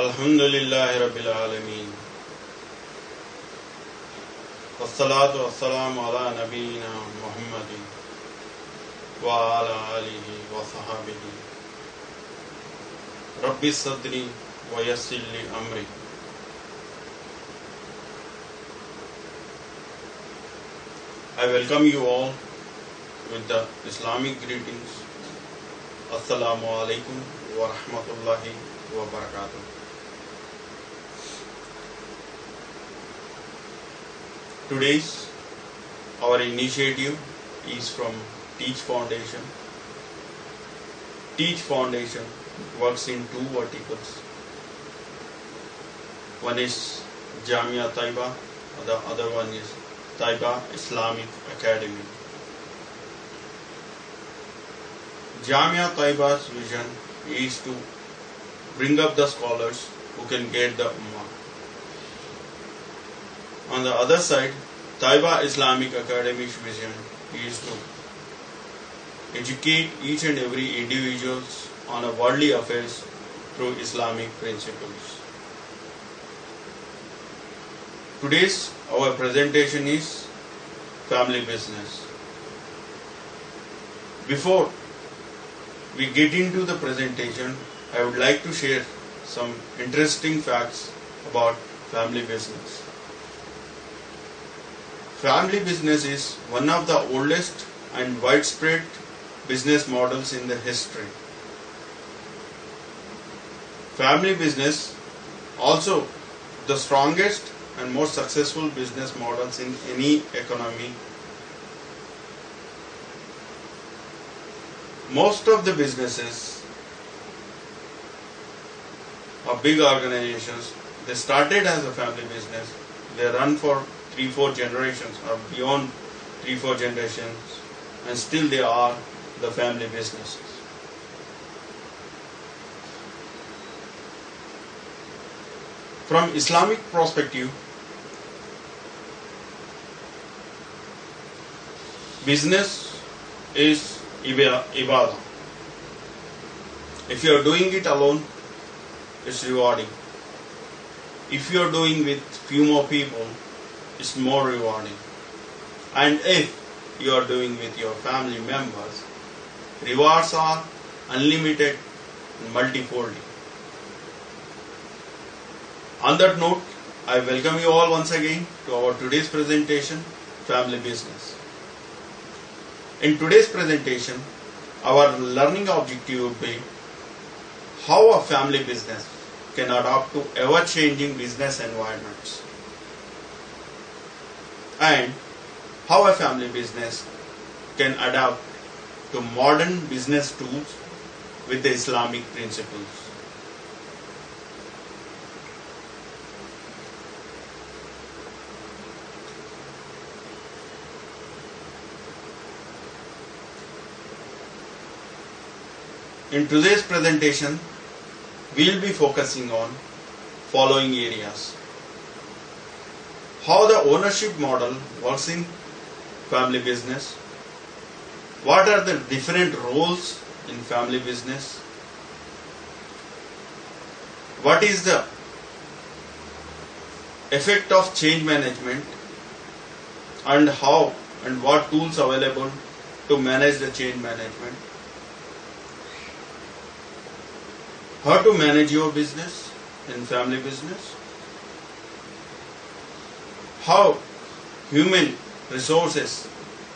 Alhamdulillahi Rabbil Alameen. Wassalatu wassalamu ala nabiyyina Muhammadin wa ala alihi wa sahabihi. Rabbi sadri wa yassir li amri. I welcome you all with the Islamic greetings. Assalamu alaikum wa rahmatullahi wa barakatuh. Today's our initiative is from Teach Foundation. Teach Foundation works in two verticals. One is Jamia Taiba, the other one is Taiba Islamic Academy. Jamia Taiba's vision is to bring up the scholars who can get the Ummah. On the other side, Taiba Islamic Academy's vision is to educate each and every individual on a worldly affairs through Islamic principles. Today's our presentation is family business. Before we get into the presentation, I would like to share some interesting facts about family business. Family business is one of the oldest and widespread business models in the history. Family business also the strongest and most successful business models in any economy. Most of the businesses of big organizations, they started as a family business. They run for 3-4 generations or beyond 3-4 generations, and still they are the family businesses. From Islamic perspective, business is ibadah. If you are doing it alone, it's rewarding. If you are doing with few more people, it's more rewarding. And if you are doing with your family members, rewards are unlimited and multifold. On that note, I welcome you all once again to our today's presentation, Family Business. In today's presentation, our learning objective would be how a family business can adapt to ever-changing business environments, and how a family business can adapt to modern business tools with the Islamic principles. In today's presentation, we will be focusing on following areas. How the ownership model works in family business. What are the different roles in family business? What is the effect of change management, and how and what tools available to manage the change management? How to manage your business in family business? How human resources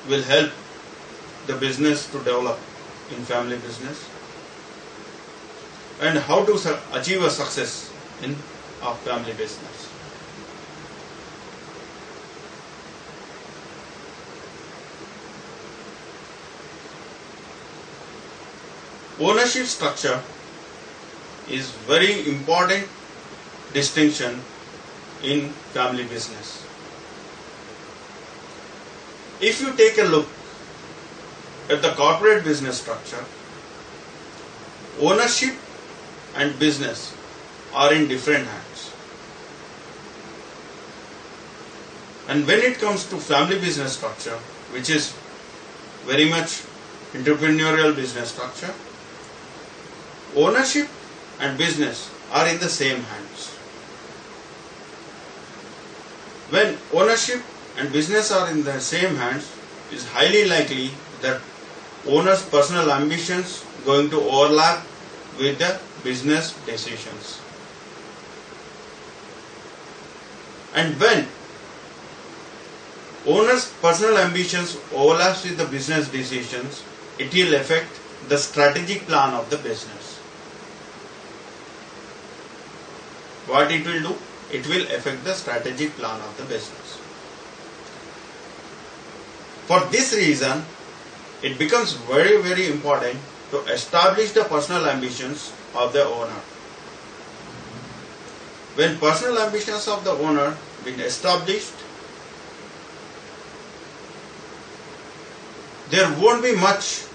will help the business to develop in family business? And how to achieve a success in a family business? Ownership structure is very important distinction in family business. If you take a look at the corporate business structure, ownership and business are in different hands. And when it comes to family business structure, which is very much entrepreneurial business structure, ownership and business are in the same hands. When ownership and business are in the same hands, it is highly likely that owner's personal ambitions going to overlap with the business decisions. And when owner's personal ambitions overlaps with the business decisions, it will affect the strategic plan of the business. What it will do? It will affect the strategic plan of the business. For this reason, it becomes very, very important to establish the personal ambitions of the owner. When personal ambitions of the owner been established, there won't be much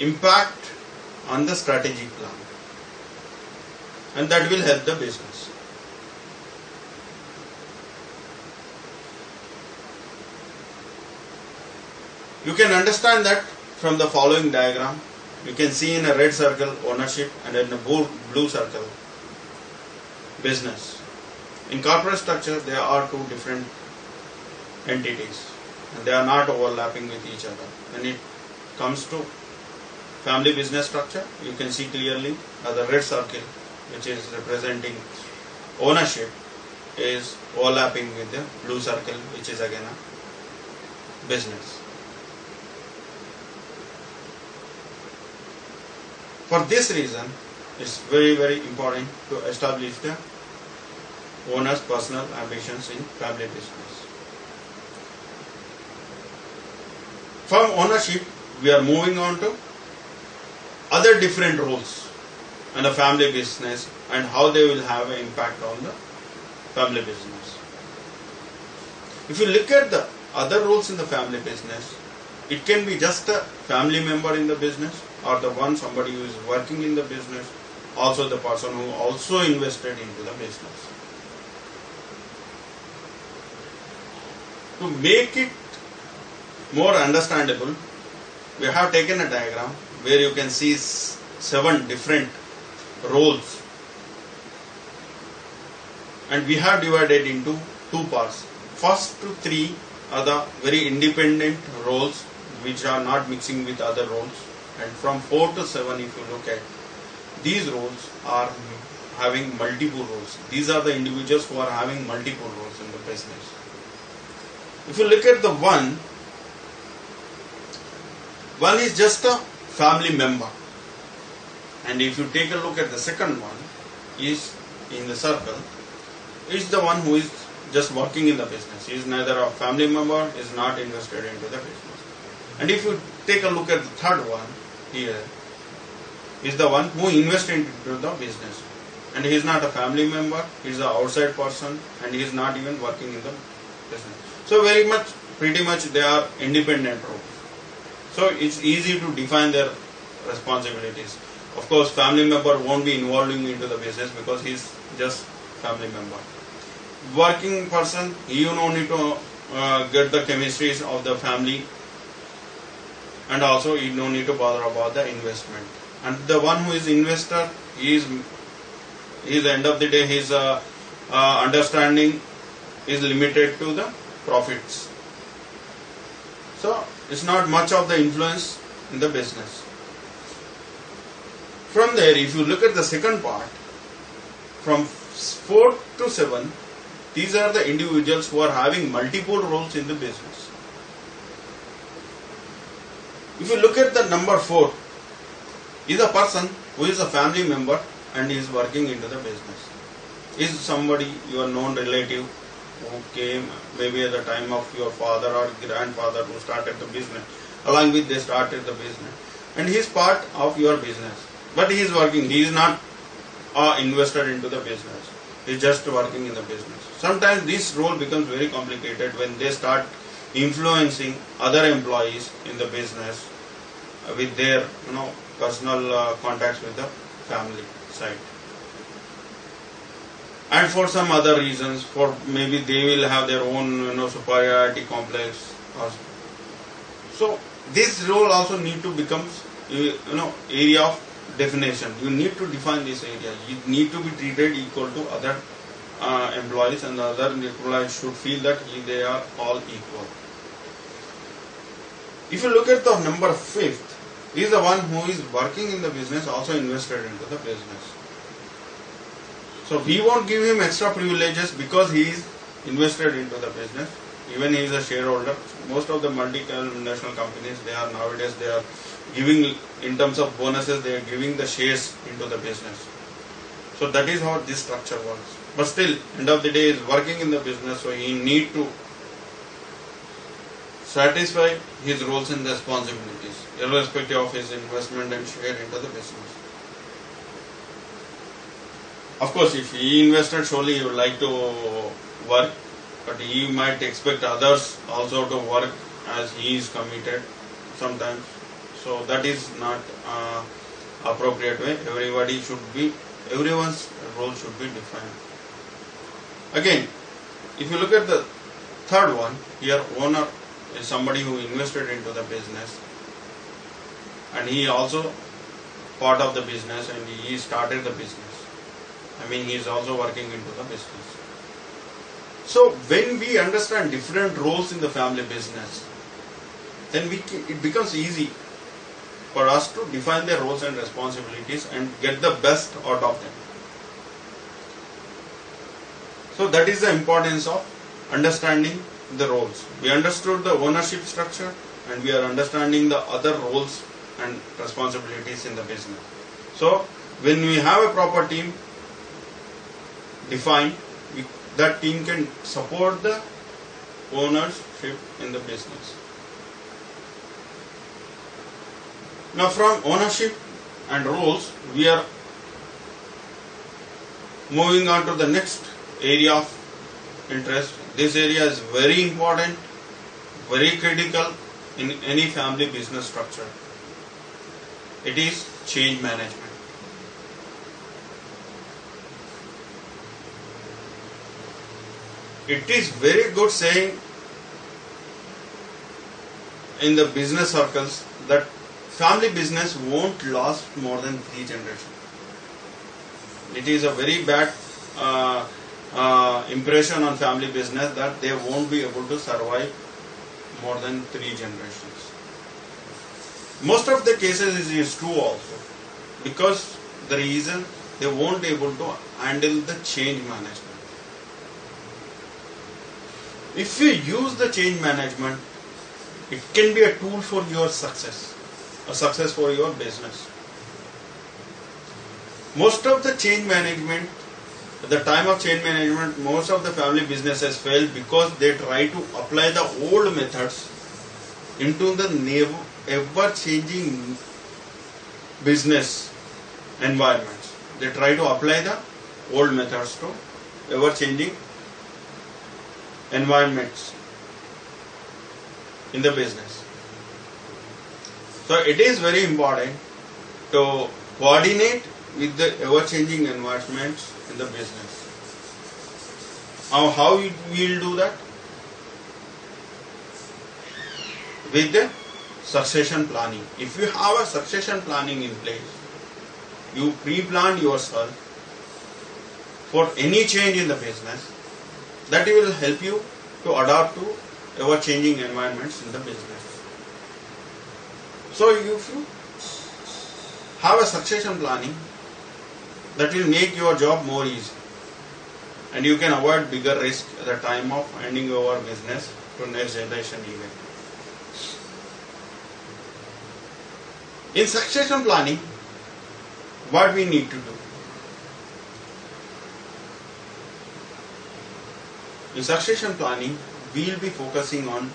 impact on the strategic plan, and that will help the business. You can understand that from the following diagram. You can see in a red circle ownership and in a blue circle business. In corporate structure there are two different entities and they are not overlapping with each other. When it comes to family business structure, you can see clearly the red circle, which is representing ownership, is overlapping with the blue circle, which is again a business. For this reason, it's very, very important to establish the owner's personal ambitions in family business. From ownership, we are moving on to other different roles in a family business and how they will have an impact on the family business. If you look at the other roles in the family business, it can be just a family member in the business or the one somebody who is working in the business, also the person who also invested into the business. To make it more understandable, we have taken a diagram where you can see 7 different roles, and we have divided into 2 parts. First to 3 are the very independent roles which are not mixing with other roles, and from 4 to 7, if you look at, these roles are having multiple roles. These are the individuals who are having multiple roles in the business. If you look at the one is just a family member, and if you take a look at the second one, is in the circle, is the one who is just working in the business. He is neither a family member, is not invested into the business. And if you take a look at the third one here, is the one who invested into the business, and he is not a family member, he is an outside person, and he is not even working in the business. So pretty much they are independent roles. So it's easy to define their responsibilities. Of course, family member won't be involving into the business because he's just family member. Working person, you don't need to get the chemistries of the family, and also you don't need to bother about the investment. And the one who is investor, he is at the end of the day, his understanding is limited to the profits. So it's not much of the influence in the business. From there, if you look at the second part, from 4 to 7, these are the individuals who are having multiple roles in the business. If you look at the number 4, is a person who is a family member and is working into the business. Is somebody your known relative who came maybe at the time of your father or grandfather who started the business, along with they started the business, and he is part of your business, but he is working, he is not invested into the business, he is just working in the business. Sometimes this role becomes very complicated when they start influencing other employees in the business with their personal contacts with the family side. And for some other reasons, for maybe they will have their own superiority complex. So this role also need to become area of definition. You need to define this area. You need to be treated equal to other employees, and the other employees should feel that they are all equal. If you look at the number 5th, he is the one who is working in the business, also invested into the business. So we won't give him extra privileges because he is invested into the business. Even he is a shareholder. Most of the multinational companies, they are giving, in terms of bonuses, they are giving the shares into the business. So that is how this structure works. But still, end of the day, he is working in the business, so he need to satisfy his roles and responsibilities, irrespective of his investment and share into the business. Of course, if he invested, surely he would like to work, but he might expect others also to work as he is committed sometimes. So that is not appropriate way. Everyone's role should be defined. Again, if you look at the third one, here owner is somebody who invested into the business, and he also part of the business, and he started the business. He is also working into the business. So when we understand different roles in the family business, then it becomes easy for us to define their roles and responsibilities and get the best out of them. So that is the importance of understanding the roles. We understood the ownership structure, and we are understanding the other roles and responsibilities in the business. So when we have a proper team defined, that team can support the ownership in the business. Now from ownership and roles, we are moving on to the next area of interest. This area is very important, very critical in any family business structure. It is change management. It is very good saying in the business circles that family business won't last more than 3 generations. It is a very bad impression on family business that they won't be able to survive more than 3 generations. Most of the cases it is true also, because the reason they won't be able to handle the change management. If you use the change management, it can be a tool for your success, a success for your business. Most of the change management, at the time of change management, most of the family businesses fail because they try to apply the old methods into the ever-changing business environments. They try to apply the old methods to ever-changing environments in the business. So it is very important to coordinate with the ever-changing environments in the business. How we will do that? With the succession planning. If you have a succession planning in place, you pre-plan yourself for any change in the business, that will help you to adapt to ever-changing environments in the business. So if you have a succession planning, that will make your job more easy, and you can avoid bigger risk at the time of handing over business to next generation even. In succession planning, what we need to do? In succession planning, we will be focusing on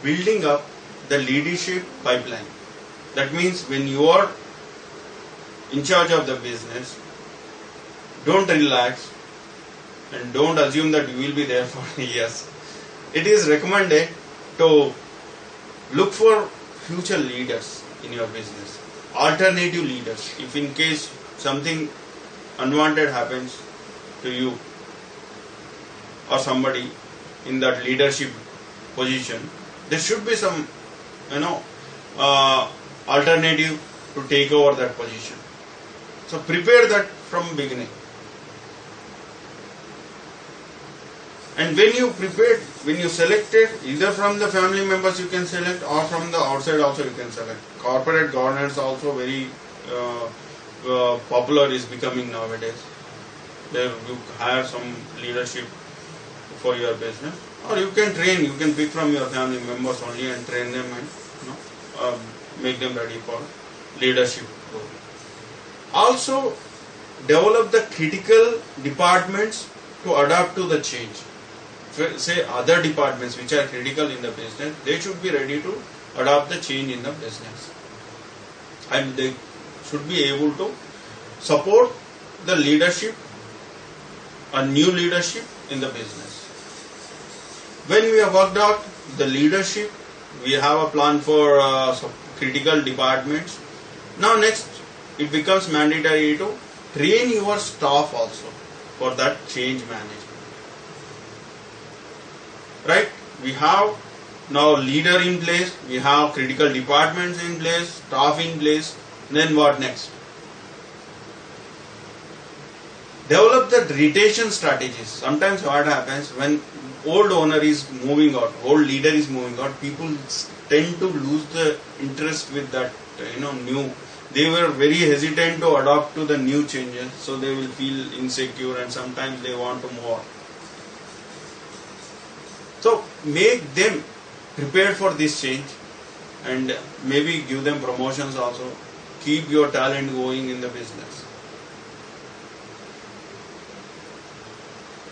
building up the leadership pipeline. That means when you are in charge of the business, don't relax and don't assume that you will be there for years. It is recommended to look for future leaders in your business, alternative leaders. If in case something unwanted happens to you or somebody in that leadership position, there should be some alternative to take over that position. So prepare that from beginning. And when you prepared, when you selected, either from the family members you can select or from the outside also you can select. Corporate governance also very popular is becoming nowadays. There you hire some leadership for your business, or you can train, you can pick from your family members only and train them and make them ready for leadership role. Also develop the critical departments to adapt to the change. Say other departments which are critical in the business, they should be ready to adopt the change in the business, and they should be able to support the leadership, a new leadership in the business. When we have worked out the leadership, we have a plan for critical departments. Now next, it becomes mandatory to train your staff also for that change management. Right? We have now leader in place, we have critical departments in place, staff in place. Then what next? Develop the retention strategies. Sometimes what happens when old owner is moving out, old leader is moving out, people tend to lose the interest with that new. They were very hesitant to adopt to the new changes, so they will feel insecure and sometimes they want to move out. So make them prepared for this change and maybe give them promotions also. Keep your talent going in the business.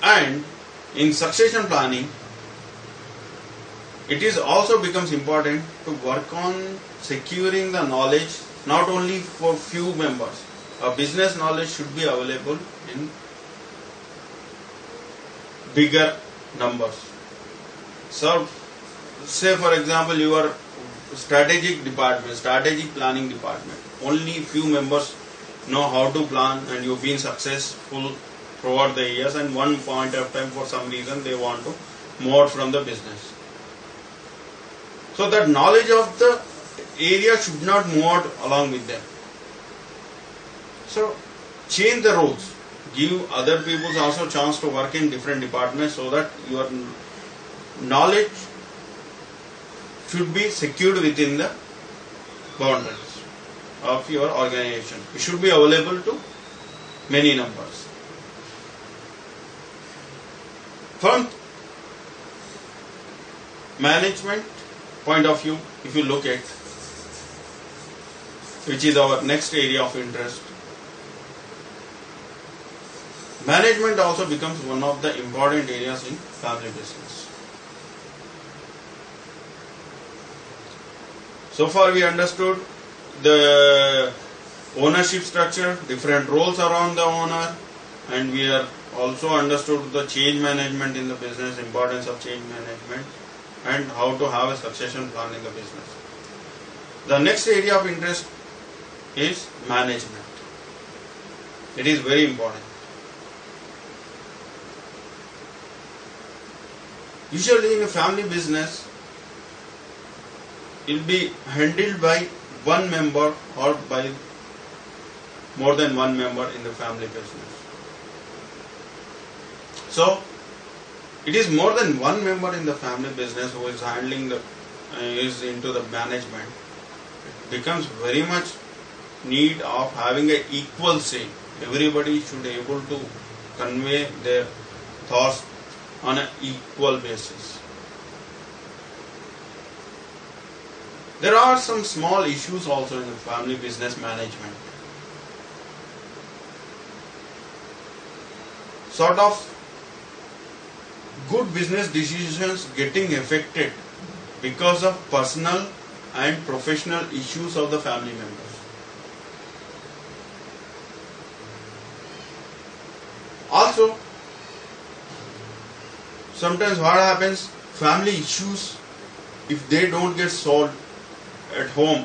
And in succession planning, it is also becomes important to work on securing the knowledge not only for few members. A business knowledge should be available in bigger numbers. So, say for example your strategic department, strategic planning department, only few members know how to plan and you've been successful throughout the years, and one point of time for some reason they want to move from the business. So that knowledge of the area should not move along with them. So change the roles. Give other people also chance to work in different departments so that your knowledge should be secured within the boundaries of your organization. It should be available to many numbers. From management point of view, if you look at, which is our next area of interest, management also becomes one of the important areas in family business. So far we understood the ownership structure, different roles around the owner, and we are also understood the change management in the business, importance of change management, and how to have a succession plan in the business. The next area of interest is management. It is very important. Usually in a family business, it will be handled by one member or by more than one member in the family business. So, it is more than one member in the family business who is handling is into the management. It becomes very much need of having an equal say. Everybody should be able to convey their thoughts on an equal basis. There are some small issues also in the family business management. Sort of good business decisions getting affected because of personal and professional issues of the family members. Also, sometimes what happens, family issues, if they don't get solved at home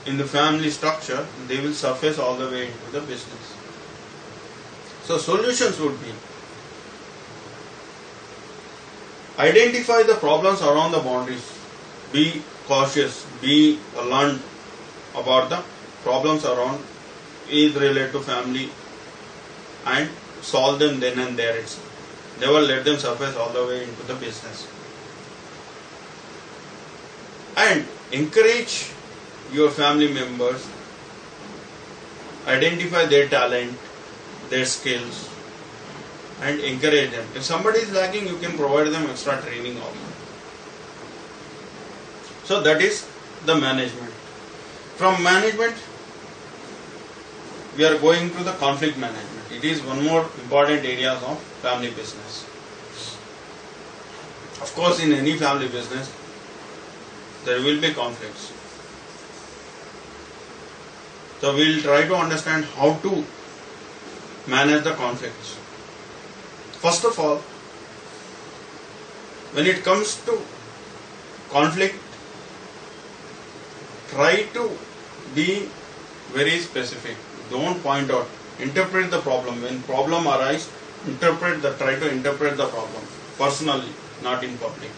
in the family structure, they will surface all the way into the business. So solutions would be identify the problems around the boundaries. Be cautious, be alert about the problems around is related to family and solve them then and there itself. Never let them surface all the way into the business. And encourage your family members, identify their talent, their skills, and encourage them. If somebody is lacking, you can provide them extra training also. So that is the management. From management, we are going to the conflict management. It is one more important area of family business. Of course, in any family business, there will be conflicts. So we will try to understand how to manage the conflicts. First of all, when it comes to conflict, try to be very specific. Don't point out. Interpret the problem. When problem arises, try to interpret the problem personally, not in public.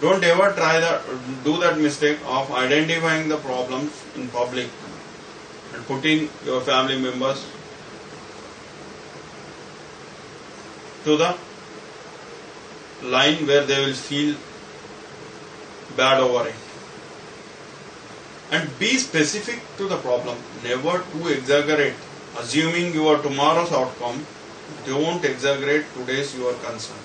Don't ever do that mistake of identifying the problems in public and putting your family members to the line where they will feel bad over it. And be specific to the problem. Never to exaggerate. Assuming your tomorrow's outcome, don't exaggerate today's your concern.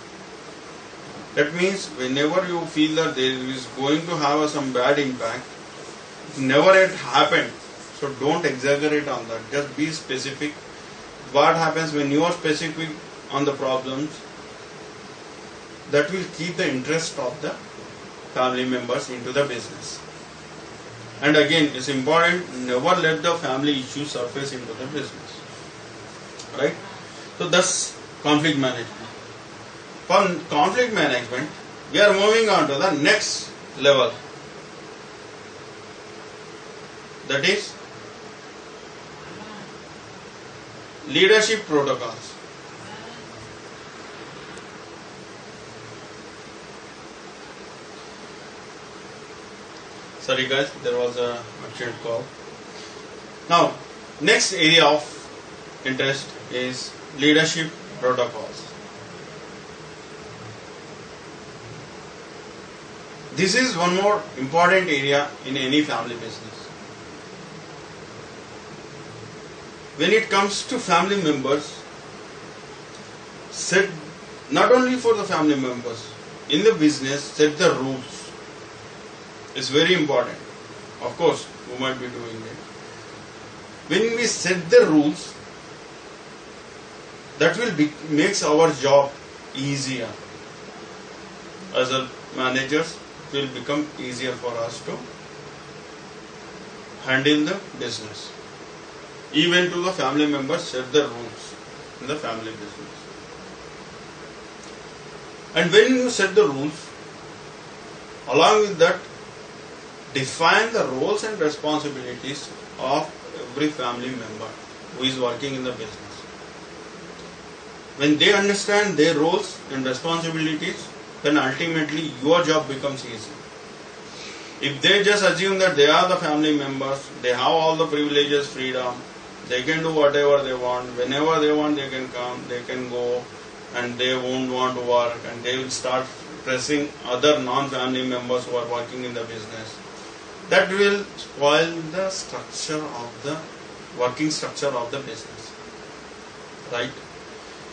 That means whenever you feel that there is going to have some bad impact, never it happened. So don't exaggerate on that. Just be specific. What happens when you are specific on the problems, that will keep the interest of the family members into the business. And again, it's important, never let the family issues surface into the business. Right? So that's conflict management. From conflict management, we are moving on to the next level. That is leadership protocols. Sorry guys, there was a urgent call. Now, next area of interest is leadership protocols. This is one more important area in any family business. When it comes to family members, set not only for the family members, in the business, set the rules. It's very important. Of course, who might be doing it. When we set the rules, that will makes our job easier. As a managers, it will become easier for us to handle the business. Even to the family members, set the rules in the family business. And when you set the rules, along with that, define the roles and responsibilities of every family member who is working in the business. When they understand their roles and responsibilities, then ultimately your job becomes easy. If they just assume that they are the family members, they have all the privileges, freedom, they can do whatever they want, whenever they want they can come, they can go, and they won't want to work, and they will start pressing other non-family members who are working in the business. That will spoil the structure of the working structure of the business. Right?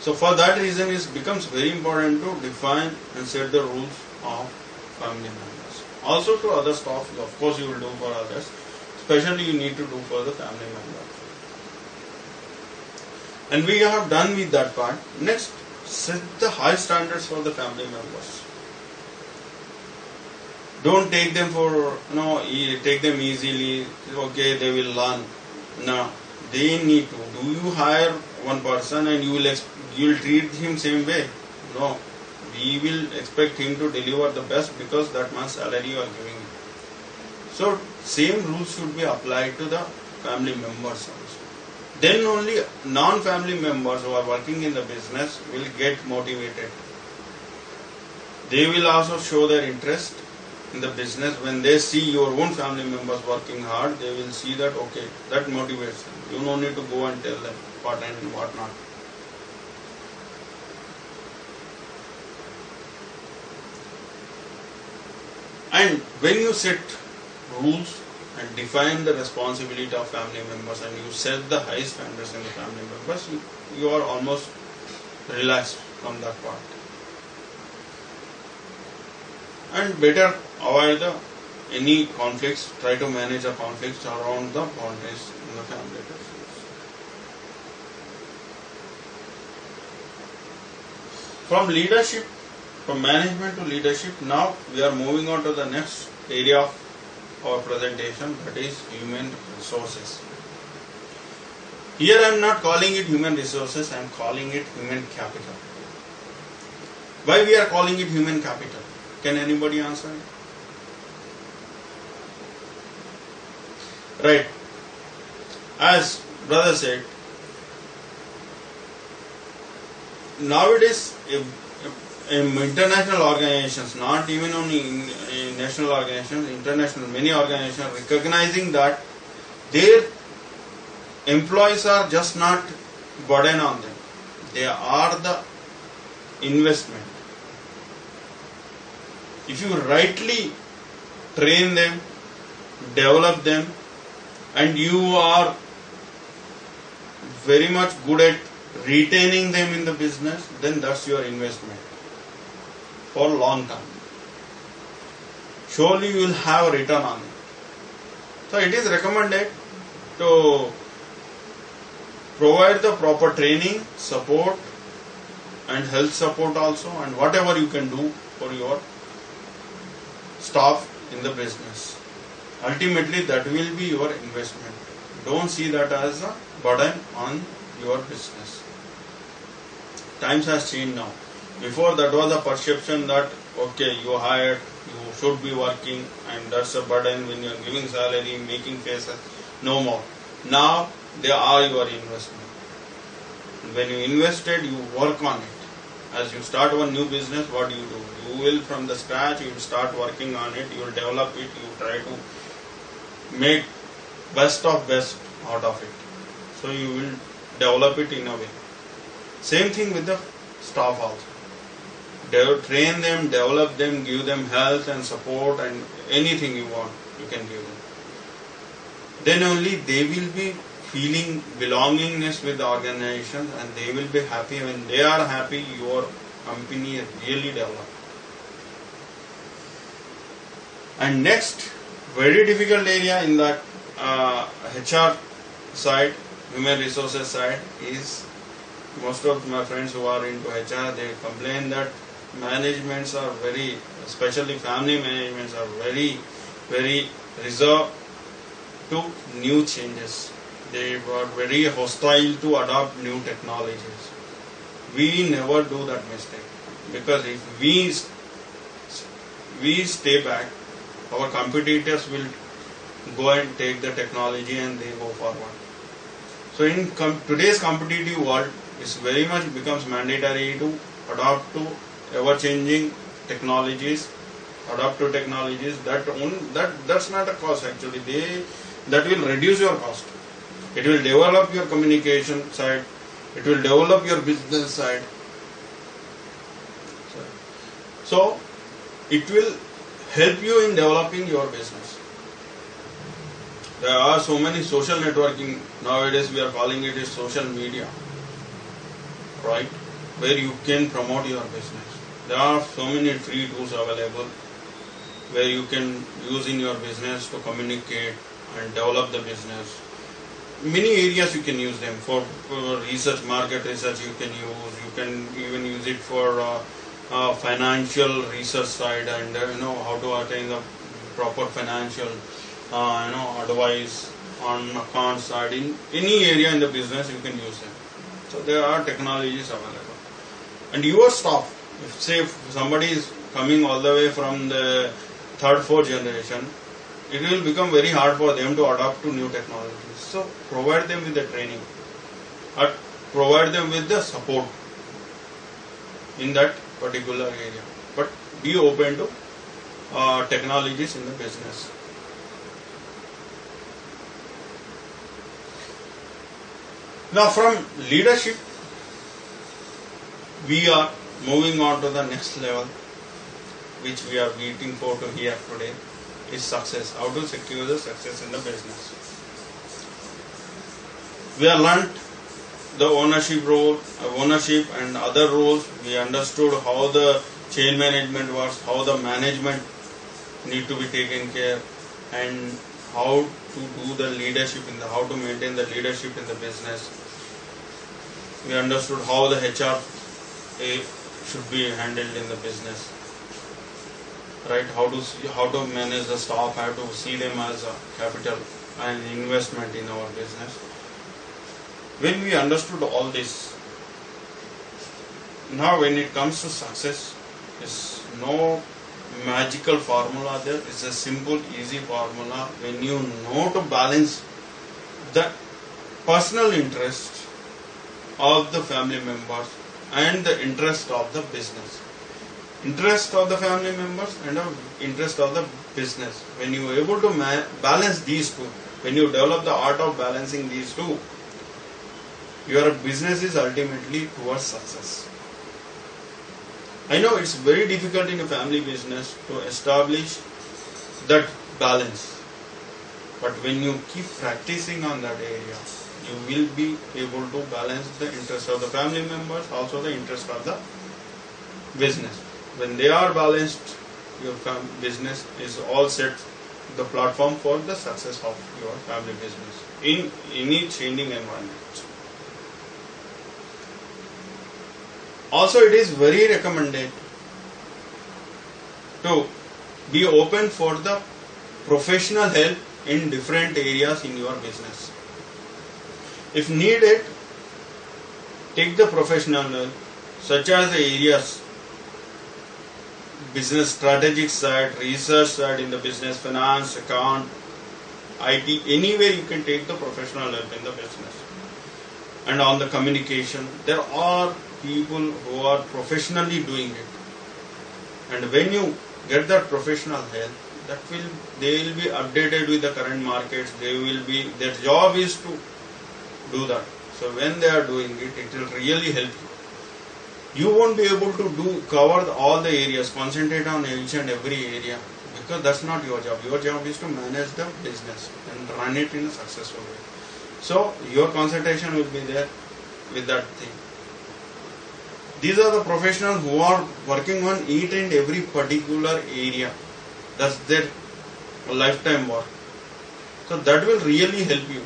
So for that reason it becomes very important to define and set the rules of family members. Also to other staff, of course you will do for others. Especially you need to do for the family members. And we have done with that part. Next, set the high standards for the family members. Don't take them take them easily. Okay, they will learn. No, they need to. Do you hire one person and you will treat him same way? No, we will expect him to deliver the best because that much salary you are giving him. So same rules should be applied to the family members also. Then only non-family members who are working in the business will get motivated. They will also show their interest in the business, when they see your own family members working hard, they will see that, okay, that motivates them. You don't need to go and tell them what and what not. And when you set rules and define the responsibility of family members and you set the high standards in the family members, you are almost relaxed from that part. And better avoid any conflicts, try to manage the conflicts around the boundaries in the family business. From leadership, from management to leadership, now we are moving on to the next area of our presentation, that is human resources. Here I am not calling it human resources, I am calling it human capital. Why we are calling it human capital? Can anybody answer it? Right. As brother said, nowadays international organizations, not even only national organizations, international, many organizations recognizing that their employees are just not burden on them. They are the investment. If you rightly train them, develop them, and you are very much good at retaining them in the business, then that's your investment for long term. Surely you will have a return on it. So it is recommended to provide the proper training, support and health support also, and whatever you can do for your staff in the business. Ultimately that will be your investment. Don't see that as a burden on your business. Times has changed now. Before that was a perception that okay, you hired, you should be working, and that's a burden when you are giving salary, making faces. No more. Now they are your investment. When you invested, you work on it. As you start one new business, what do? You will from the scratch, you will start working on it, you will develop it, you try to make best of best out of it. So you will develop it in a way. Same thing with the staff also. Train them, develop them, give them health and support and anything you want, you can give them. Then only they will be feeling belongingness with the organization and they will be happy. When they are happy, your company really develops. And next, very difficult area in that HR side, human resources side, is most of my friends who are into HR, they complain that managements are very, especially family managements are very, very reserved to new changes. They were very hostile to adopt new technologies. We never do that mistake, because if we stay back, our competitors will go and take the technology and they go forward. So in today's competitive world, it's very much becomes mandatory to adapt to ever-changing technologies, adapt to technologies. That's not a cost actually. That will reduce your cost. It will develop your communication side. It will develop your business side. So it will help you in developing your business. There are so many social networking nowadays. We are calling it as social media, right? Where you can promote your business. There are so many free tools available where you can use in your business to communicate and develop the business. Many areas you can use them for research, market research you can use. You can even use it for financial research side and how to attain the proper financial advice on account side. In any area in the business you can use them. So there are technologies available. And your staff, if somebody is coming all the way from the third, fourth generation, it will become very hard for them to adapt to new technologies. So provide them with the training or provide them with the support in that particular area. But be open to technologies in the business. Now from leadership, we are moving on to the next level, which we are waiting for to hear today, is success. How to secure the success in the business. We have learnt the ownership role, ownership and other roles. We understood how the chain management works, how the management need to be taken care, and how to do the leadership in the, how to maintain the leadership in the business. We understood how the HR should be handled in the business, right? How to manage the staff, how to see them as a capital and investment in our business. When we understood all this, now when it comes to success, it's no magical formula there. It's a simple, easy formula. When you know to balance the personal interest of the family members and the interest of the business. Interest of the family members and the interest of the business. When you are able to balance these two, when you develop the art of balancing these two, your business is ultimately towards success. I know it's very difficult in a family business to establish that balance, but when you keep practicing on that area, you will be able to balance the interest of the family members, also the interest of the business. When they are balanced, your business is all set the platform for the success of your family business in any changing environment. Also, it is very recommended to be open for the professional help in different areas in your business. If needed, take the professional help, such as the areas, business strategic side, research side in the business, finance, account, IT, anywhere you can take the professional help in the business. And on the communication, there are people who are professionally doing it. And when you get that professional help, they will be updated with the current markets. Their job is to do that. So when they are doing it, it will really help you. You won't be able to cover all the areas, concentrate on each and every area, because that's not your job. Your job is to manage the business and run it in a successful way. So your concentration will be there with that thing. These are the professionals who are working on each and every particular area. That's their lifetime work. So that will really help you.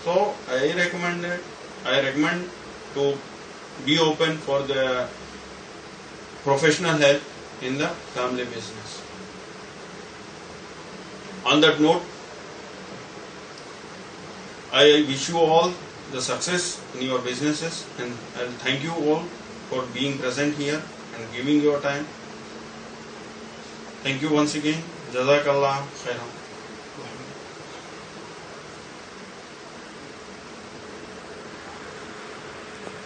So I recommend to be open for the professional help in the family business. On that note, I wish you all the success in your businesses, and I'll thank you all for being present here and giving your time. Thank you once again. Jazakallah khairan.